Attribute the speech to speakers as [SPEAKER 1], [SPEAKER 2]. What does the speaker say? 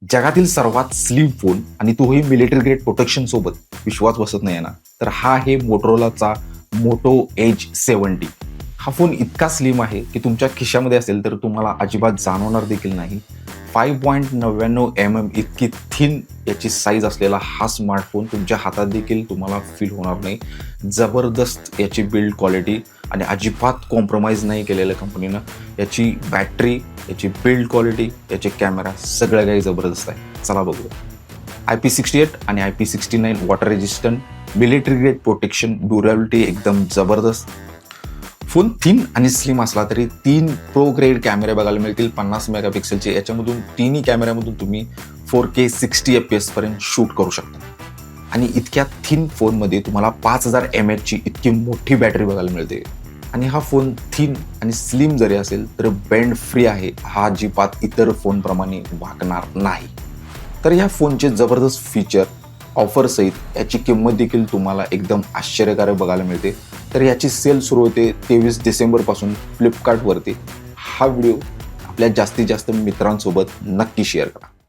[SPEAKER 1] जगातील सर्वात slim phone आणि तोही मिलिटरी ग्रेड प्रोटेक्शन सोबत विश्वास बसत नाही ना, तर हा आहे मोटोरोलाचा मोटो एज 70. हा फोन इतका स्लिम आहे की तुमच्या खिशामध्ये असेल तर तुम्हाला अजिबात जाणवणार देखील नाही. 5.99 mm इतकी थिन याची साईज असलेला हा स्मार्टफोन तुमच्या हातात देखील तुम्हाला फील होणार नाही. जबरदस्त याची बिल्ड क्वालिटी आणि अजिबात कॉम्प्रोमाइज नाही केलेलं कंपनीनं. याची बॅटरी, याची बिल्ड क्वालिटी, याचे कॅमेरा सगळं काही जबरदस्त आहे. चला बघूया. IP68 आणि IP69 water resistant, military grade protection, durability एकदम जबरदस्त. फोन थिन आणि स्लिम असला तरी 3 प्रो ग्रेड कॅमेरे बघायला मिळतील 50 मेगापिक्सेलचे. याच्यामधून तिन्ही कॅमेऱ्यामधून तुम्ही 4K 60 FPS पर्यंत शूट करू शकता. आणि इतक्या थिन फोनमध्ये तुम्हाला 5000 mAh ची इतकी मोठी बॅटरी बघायला मिळते. आणि हा फोन थिन आणि स्लिम जरी असेल तर बेंड फ्री आहे. हा अजिबात इतर फोनप्रमाणे वागणार नाही. तर ह्या फोनचे जबरदस्त फीचर ऑफरसहित याची किंमत देखील तुम्हाला एकदम आश्चर्यकारक बघायला मिळते. तर याची सेल सुरू होते 23 डिसेंबरपासून फ्लिपकार्टवरती. हा व्हिडिओ आपल्या जास्तीत जास्त मित्रांसोबत नक्की शेअर करा.